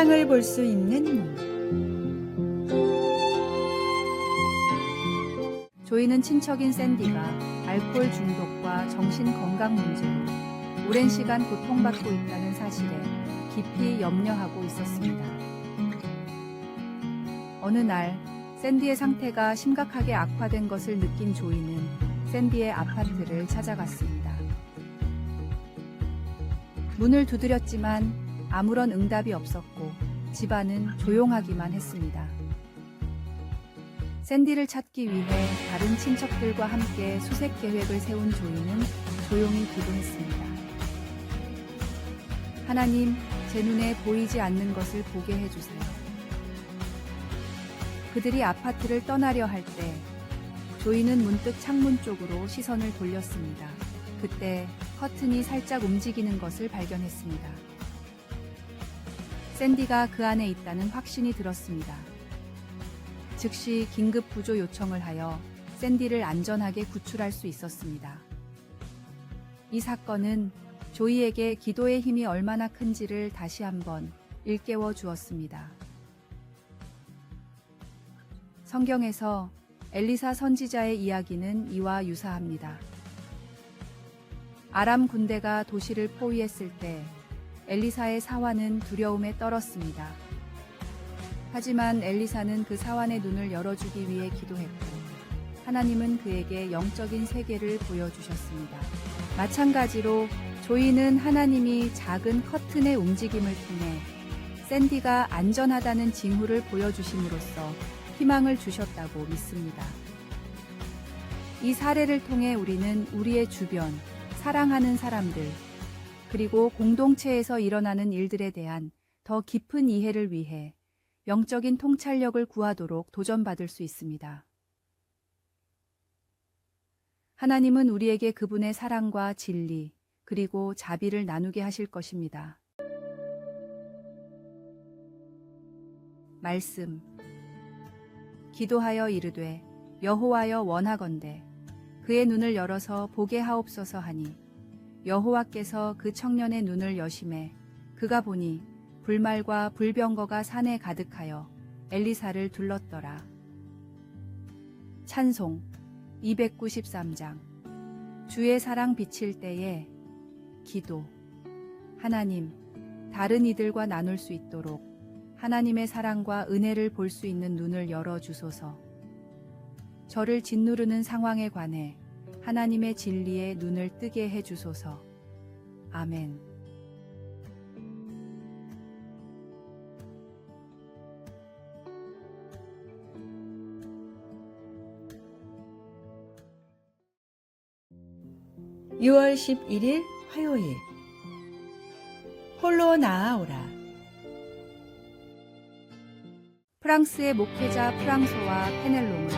세상을 볼 수 있는 눈. 조이는 친척인 샌디가 알코올 중독과 정신 건강 문제로 오랜 시간 고통받고 있다는 사실에 깊이 염려하고 있었습니다. 어느 날 샌디의 상태가 심각하게 악화된 것을 느낀 조이는 샌디의 아파트를 찾아갔습니다. 문을 두드렸지만 아무런 응답이 없었고 집안은 조용하기만 했습니다. 샌디를 찾기 위해 다른 친척들과 함께 수색 계획을 세운 조이는 조용히 기도했습니다. 하나님, 제 눈에 보이지 않는 것을 보게 해주세요. 그들이 아파트를 떠나려 할 때 조이는 문득 창문 쪽으로 시선을 돌렸습니다. 그때 커튼이 살짝 움직이는 것을 발견했습니다. 샌디가 그 안에 있다는 확신이 들었습니다. 즉시 긴급 구조 요청을 하여 샌디를 안전하게 구출할 수 있었습니다. 이 사건은 조이에게 기도의 힘이 얼마나 큰지를 다시 한번 일깨워 주었습니다. 성경에서 엘리사 선지자의 이야기는 이와 유사합니다. 아람 군대가 도시를 포위했을 때 엘리사의 사환은 두려움에 떨었습니다. 하지만 엘리사는 그 사환의 눈을 열어주기 위해 기도했고 하나님은 그에게 영적인 세계를 보여주셨습니다. 마찬가지로 조이는 하나님이 작은 커튼의 움직임을 통해 샌디가 안전하다는 징후를 보여주심으로써 희망을 주셨다고 믿습니다. 이 사례를 통해 우리는 우리의 주변, 사랑하는 사람들, 그리고 공동체에서 일어나는 일들에 대한 더 깊은 이해를 위해 영적인 통찰력을 구하도록 도전받을 수 있습니다. 하나님은 우리에게 그분의 사랑과 진리, 그리고 자비를 나누게 하실 것입니다. 말씀. 기도하여 이르되 여호와여 원하건대 그의 눈을 열어서 보게 하옵소서 하니 여호와께서 그 청년의 눈을 여심해 그가 보니 불말과 불병거가 산에 가득하여 엘리사를 둘렀더라. 찬송 293장. 주의 사랑 비칠 때에 기도. 하나님, 다른 이들과 나눌 수 있도록 하나님의 사랑과 은혜를 볼 수 있는 눈을 열어주소서. 저를 짓누르는 상황에 관해 하나님의 진리에 눈을 뜨게 해주소서. 아멘. (6월 11일) 화요일. 홀로 나아오라. 프랑스의 목회자 프랑소와 페넬롬은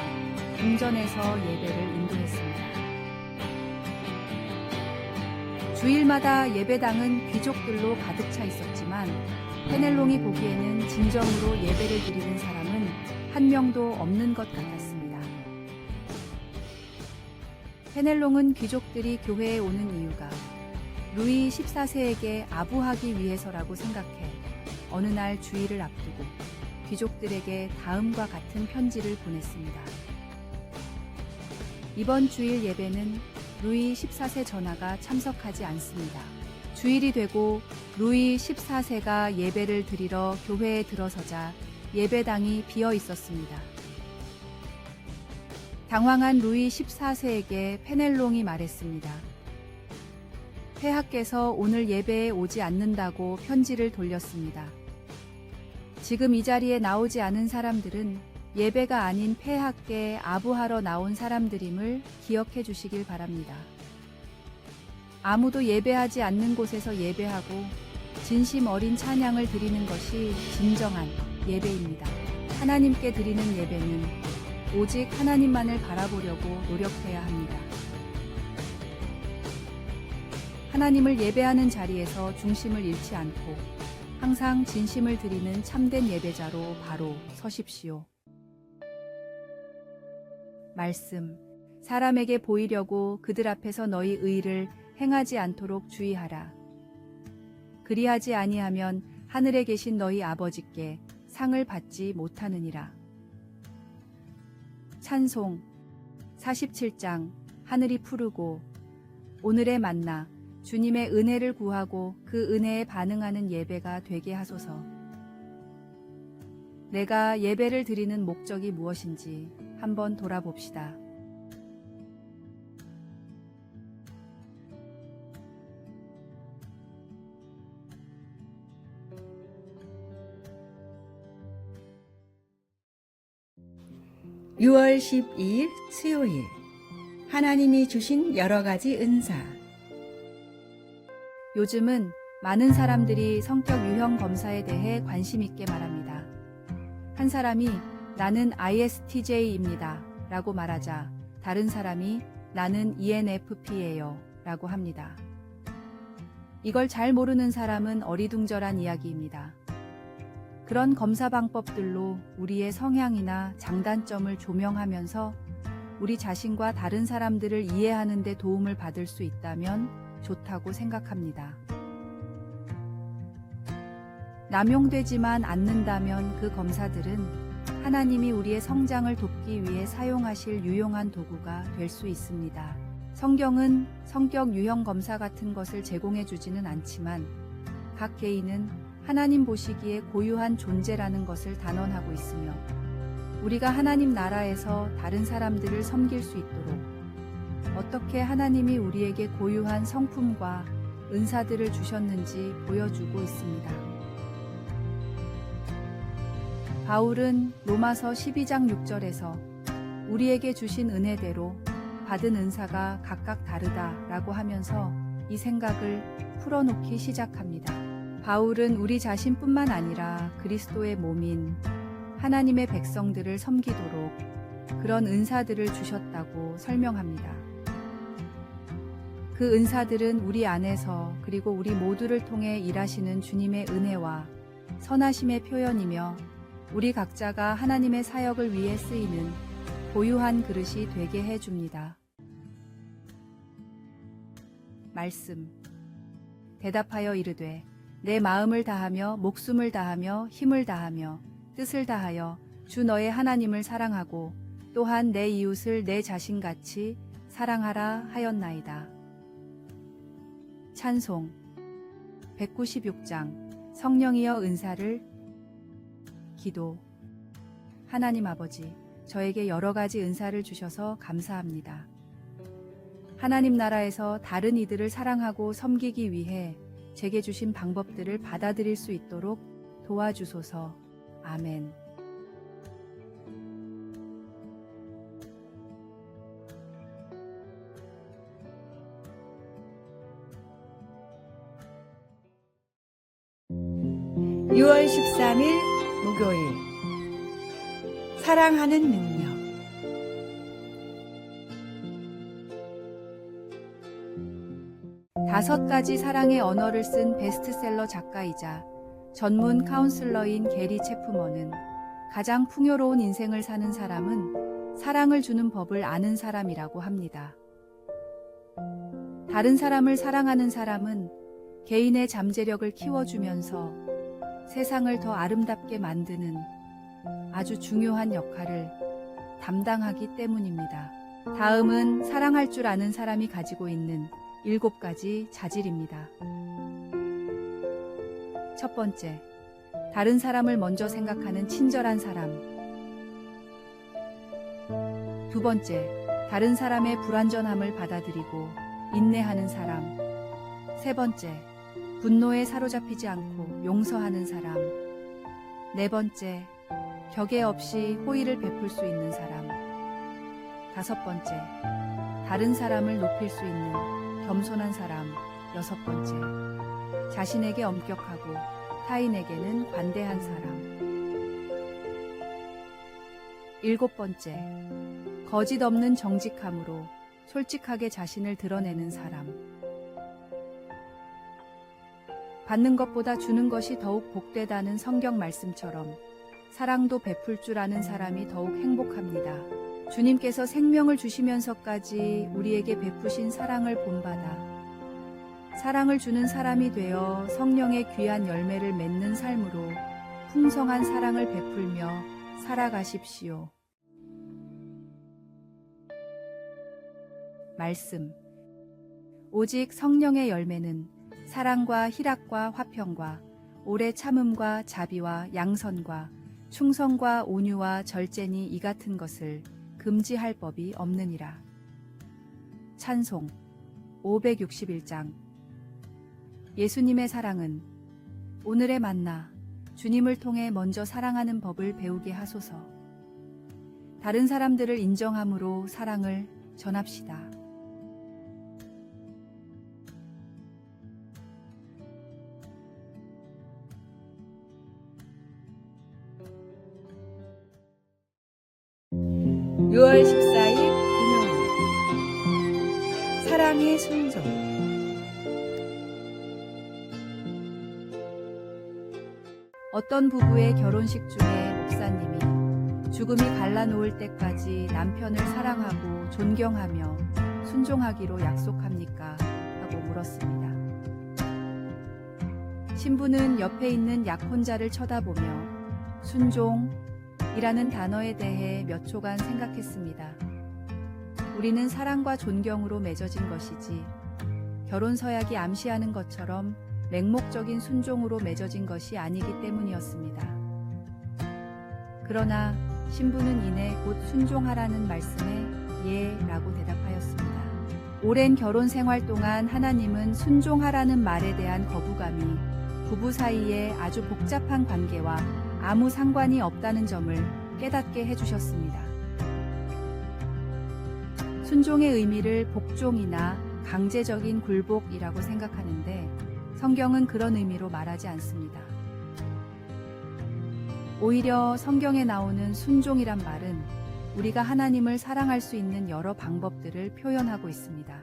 궁전에서 예배를 인도했습니다. 주일마다 예배당은 귀족들로 가득 차 있었지만 페넬롬이 보기에는 진정으로 예배를 드리는 사람은 한 명도 없는 것 같았습니다. 페넬롬은 귀족들이 교회에 오는 이유가 루이 14세에게 아부하기 위해서라고 생각해 어느 날 주일을 앞두고 귀족들에게 다음과 같은 편지를 보냈습니다. 이번 주일 예배는 루이 14세 전하가 참석하지 않습니다. 주일이 되고 루이 14세가 예배를 드리러 교회에 들어서자 예배당이 비어 있었습니다. 당황한 루이 14세에게 페넬롱이 말했습니다. 폐하께서 오늘 예배에 오지 않는다고 편지를 돌렸습니다. 지금 이 자리에 나오지 않은 사람들은 예배가 아닌 폐하께 아부하러 나온 사람들임을 기억해 주시길 바랍니다. 아무도 예배하지 않는 곳에서 예배하고 진심 어린 찬양을 드리는 것이 진정한 예배입니다. 하나님께 드리는 예배는 오직 하나님만을 바라보려고 노력해야 합니다. 하나님을 예배하는 자리에서 중심을 잃지 않고 항상 진심을 드리는 참된 예배자로 바로 서십시오. 말씀. 사람에게 보이려고 그들 앞에서 너희 의를 행하지 않도록 주의하라. 그리하지 아니하면 하늘에 계신 너희 아버지께 상을 받지 못하느니라. 찬송 47장 하늘이 푸르고 오늘의 만나 주님의 은혜를 구하고 그 은혜에 반응하는 예배가 되게 하소서. 내가 예배를 드리는 목적이 무엇인지 한번 돌아봅시다. (6월 12일) 수요일 하나님이 주신 여러 가지 은사. 요즘은 많은 사람들이 성격 유형 검사에 대해 관심 있게 말합니다. 한 사람이 나는 ISTJ입니다 라고 말하자 다른 사람이 나는 ENFP예요 라고 합니다. 이걸 잘 모르는 사람은 어리둥절한 이야기입니다. 그런 검사 방법들로 우리의 성향이나 장단점을 조명하면서 우리 자신과 다른 사람들을 이해하는 데 도움을 받을 수 있다면 좋다고 생각합니다. 남용되지만 않는다면 그 검사들은 하나님이 우리의 성장을 돕기 위해 사용하실 유용한 도구가 될 수 있습니다. 성경은 성격 유형 검사 같은 것을 제공해 주지는 않지만 각 개인은 하나님 보시기에 고유한 존재라는 것을 단언하고 있으며 우리가 하나님 나라에서 다른 사람들을 섬길 수 있도록 어떻게 하나님이 우리에게 고유한 성품과 은사들을 주셨는지 보여주고 있습니다. 바울은 로마서 12장 6절에서 우리에게 주신 은혜대로 받은 은사가 각각 다르다라고 하면서 이 생각을 풀어놓기 시작합니다. 바울은 우리 자신뿐만 아니라 그리스도의 몸인 하나님의 백성들을 섬기도록 그런 은사들을 주셨다고 설명합니다. 그 은사들은 우리 안에서 그리고 우리 모두를 통해 일하시는 주님의 은혜와 선하심의 표현이며 우리 각자가 하나님의 사역을 위해 쓰이는 고유한 그릇이 되게 해줍니다. 말씀. 대답하여 이르되 내 마음을 다하며 목숨을 다하며 힘을 다하며 뜻을 다하여 주 너의 하나님을 사랑하고 또한 내 이웃을 내 자신같이 사랑하라 하였나이다. 찬송 196장 성령이여 은사를. 기도. 하나님 아버지, 저에게 여러 가지 은사를 주셔서 감사합니다. 하나님 나라에서 다른 이들을 사랑하고 섬기기 위해 제게 주신 방법들을 받아들일 수 있도록 도와주소서. 아멘. (6월 13일) 목요일 사랑하는 능력. 다섯 가지 사랑의 언어를 쓴 베스트셀러 작가이자 전문 카운슬러인 게리 체프먼은 가장 풍요로운 인생을 사는 사람은 사랑을 주는 법을 아는 사람이라고 합니다. 다른 사람을 사랑하는 사람은 개인의 잠재력을 키워주면서 세상을 더 아름답게 만드는 아주 중요한 역할을 담당하기 때문입니다. 다음은 사랑할 줄 아는 사람이 가지고 있는 7가지 자질입니다. 첫 번째, 다른 사람을 먼저 생각하는 친절한 사람. 두 번째, 다른 사람의 불완전함을 받아들이고 인내하는 사람. 세 번째, 분노에 사로잡히지 않고 용서하는 사람. 네 번째, 격에 없이 호의를 베풀 수 있는 사람. 다섯 번째, 다른 사람을 높일 수 있는 겸손한 사람. 여섯 번째, 자신에게 엄격하고 타인에게는 관대한 사람. 일곱 번째, 거짓 없는 정직함으로 솔직하게 자신을 드러내는 사람. 받는 것보다 주는 것이 더욱 복되다는 성경 말씀처럼 사랑도 베풀 줄 아는 사람이 더욱 행복합니다. 주님께서 생명을 주시면서까지 우리에게 베푸신 사랑을 본받아 사랑을 주는 사람이 되어 성령의 귀한 열매를 맺는 삶으로 풍성한 사랑을 베풀며 살아가십시오. 말씀. 오직 성령의 열매는 사랑과 희락과 화평과 오래 참음과 자비와 양선과 충성과 온유와 절제니 이 같은 것을 금지할 법이 없느니라. 찬송 561장. 예수님의 사랑은 오늘의 만나 주님을 통해 먼저 사랑하는 법을 배우게 하소서. 다른 사람들을 인정함으로 사랑을 전합시다. (6월 14일) 금요일 사랑의 순종. 어떤 부부의 결혼식 중에 목사님이 죽음이 갈라놓을 때까지 남편을 사랑하고 존경하며 순종하기로 약속합니까? 하고 물었습니다. 신부는 옆에 있는 약혼자를 쳐다보며 순종이라는 단어에 대해 몇 초간 생각했습니다. 우리는 사랑과 존경으로 맺어진 것이지 결혼 서약이 암시하는 것처럼 맹목적인 순종으로 맺어진 것이 아니기 때문이었습니다. 그러나 신부는 이내 곧 순종하라는 말씀에 예라고 대답하였습니다. 오랜 결혼 생활 동안 하나님은 순종하라는 말에 대한 거부감이 부부 사이에 아주 복잡한 관계와 아무 상관이 없다는 점을 깨닫게 해주셨습니다. 순종의 의미를 복종이나 강제적인 굴복이라고 생각하는데 성경은 그런 의미로 말하지 않습니다. 오히려 성경에 나오는 순종이란 말은 우리가 하나님을 사랑할 수 있는 여러 방법들을 표현하고 있습니다.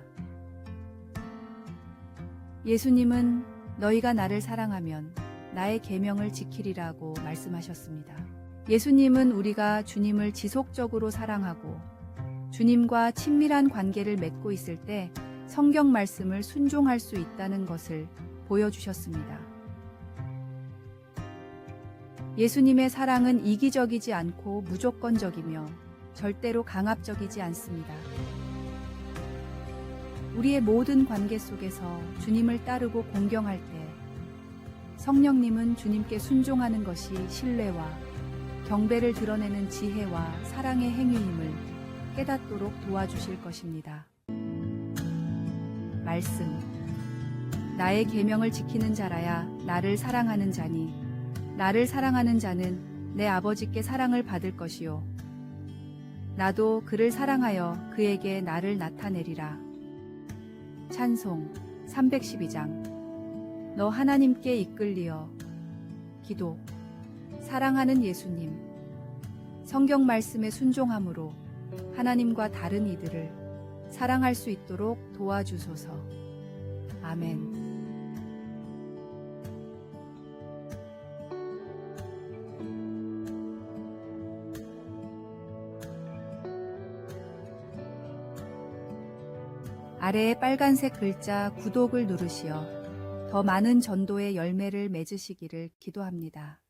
예수님은 너희가 나를 사랑하면 나의 계명을 지키리라고 말씀하셨습니다. 예수님은 우리가 주님을 지속적으로 사랑하고 주님과 친밀한 관계를 맺고 있을 때 성경 말씀을 순종할 수 있다는 것을 보여주셨습니다. 예수님의 사랑은 이기적이지 않고 무조건적이며 절대로 강압적이지 않습니다. 우리의 모든 관계 속에서 주님을 따르고 공경할 때 성령님은 주님께 순종하는 것이 신뢰와 경배를 드러내는 지혜와 사랑의 행위임을 깨닫도록 도와주실 것입니다. 말씀. 나의 계명을 지키는 자라야 나를 사랑하는 자니 나를 사랑하는 자는 내 아버지께 사랑을 받을 것이요 나도 그를 사랑하여 그에게 나를 나타내리라. 찬송 312장. 너 하나님께 이끌리어. 기도. 사랑하는 예수님, 성경 말씀에 순종함으로 하나님과 다른 이들을 사랑할 수 있도록 도와주소서. 아멘. 아래에 빨간색 글자 구독을 누르시어 더 많은 전도의 열매를 맺으시기를 기도합니다.